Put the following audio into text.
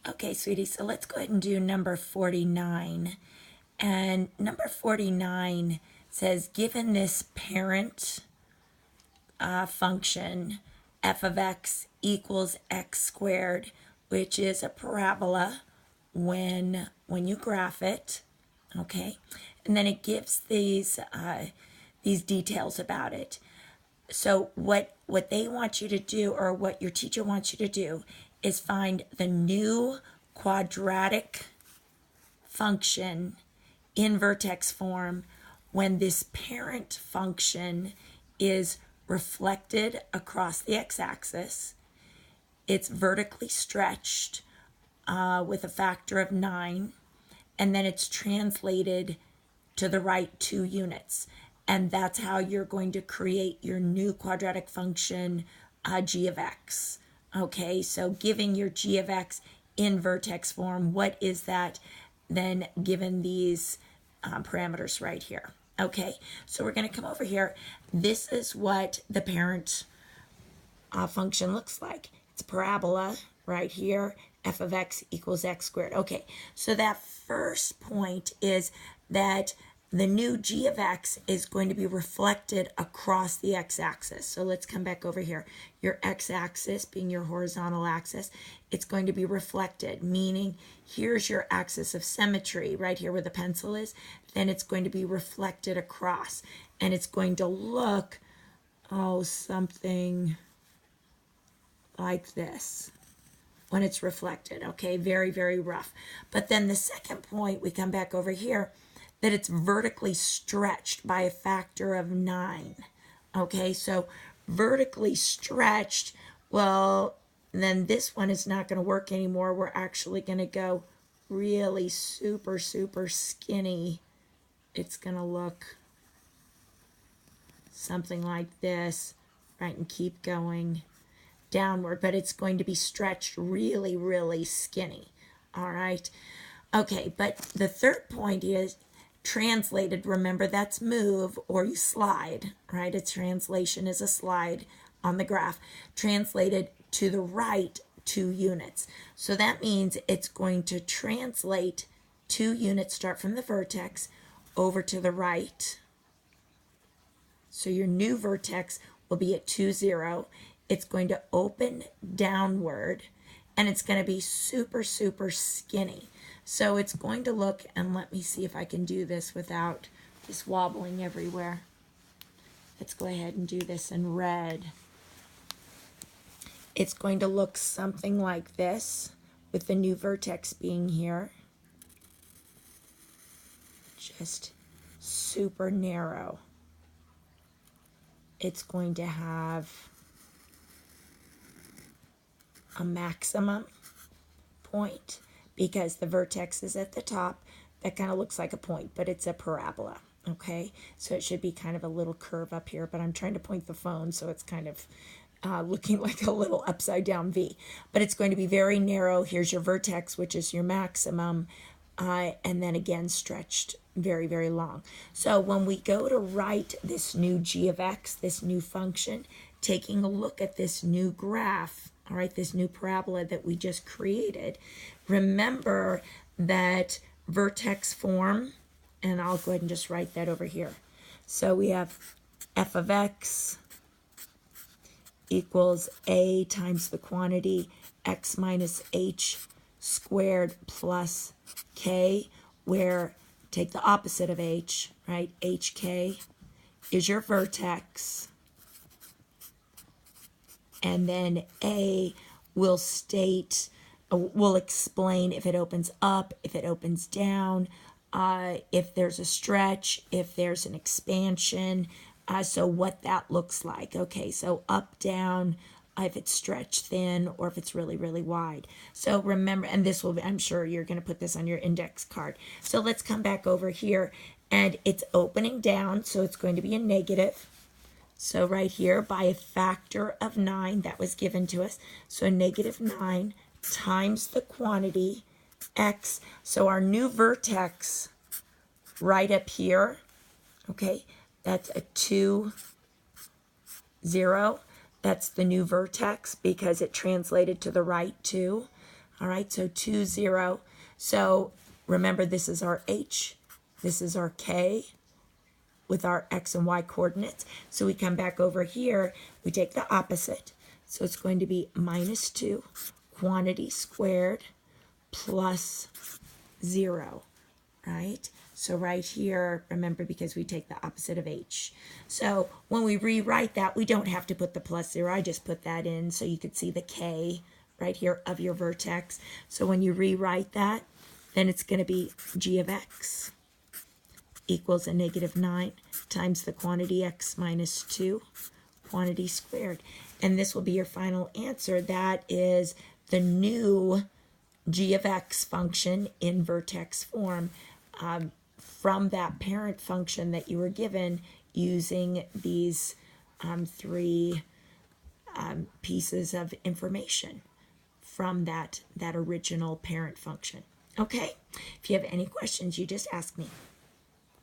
Okay, sweetie, so let's go ahead and do number 49. And number 49 says, given this parent function, f of x equals x squared, which is a parabola when you graph it, okay? And then it gives these details about it. So what they want you to do, or what your teacher wants you to do, is find the new quadratic function in vertex form when this parent function is reflected across the x-axis. It's vertically stretched with a factor of 9, and then it's translated to the right 2 units. And that's how you're going to create your new quadratic function, g of x. Okay, so giving your g of x in vertex form, what is that then given these parameters right here? Okay, so we're going to come over here. This is what the parent function looks like. It's a parabola right here, f of x equals x squared. Okay, so that first point is that the new g of x is going to be reflected across the x-axis. So let's come back over here. Your x-axis being your horizontal axis, it's going to be reflected, meaning here's your axis of symmetry right here where the pencil is. Then it's going to be reflected across, and it's going to look, something like this when it's reflected. Okay, very, very rough. But then the second point, we come back over here, that it's vertically stretched by a factor of 9. Okay, so vertically stretched, well, then this one is not going to work anymore. We're actually going to go really super, super skinny. It's going to look something like this, right, and keep going downward, but it's going to be stretched really, really skinny. All right. Okay, but the third point is translated. Remember, that's move or you slide, right? A translation is a slide on the graph. Translated to the right 2 units. So that means it's going to translate 2 units, start from the vertex, over to the right. So your new vertex will be at 2, 0. It's going to open downward, and it's going to be super, super skinny. So it's going to look, and let me see if I can do this without just wobbling everywhere. Let's go ahead and do this in red. It's going to look something like this, with the new vertex being here. Just super narrow. It's going to have a maximum point because the vertex is at the top. That kind of looks like a point, but it's a parabola. Okay, so it should be kind of a little curve up here, but I'm trying to point the phone, so it's kind of looking like a little upside down V. But it's going to be very narrow. Here's your vertex, which is your maximum, and then again stretched very, very long. So when we go to write this new g of x, this new function, taking a look at this new graph, all right, this new parabola that we just created, remember that vertex form, and I'll go ahead and just write that over here. So we have f of x equals a times the quantity x minus h squared plus k, where take the opposite of h, right? hk is your vertex, and then a will state, will explain if it opens up, if it opens down, if there's a stretch, if there's an expansion, so what that looks like. Okay, so up, down, if it's stretched thin or if it's really, really wide. So remember, and this will be, I'm sure you're going to put this on your index card. So let's come back over here, and it's opening down, so it's going to be a negative. So right here, by a factor of 9, that was given to us. So negative 9 times the quantity x. So our new vertex right up here, okay, that's a 2, 0. That's the new vertex because it translated to the right 2. All right, so 2, 0. So remember, this is our h, this is our k with our x and y coordinates. So we come back over here, we take the opposite. So it's going to be minus 2 quantity squared plus 0, right? So right here, remember, because we take the opposite of h. So when we rewrite that, we don't have to put the plus 0. I just put that in so you could see the k right here of your vertex. So when you rewrite that, then it's going to be g of x equals a negative 9 times the quantity x minus 2 quantity squared. And this will be your final answer. That is the new g of x function in vertex form from that parent function that you were given using these three pieces of information from that original parent function. Okay, if you have any questions, you just ask me.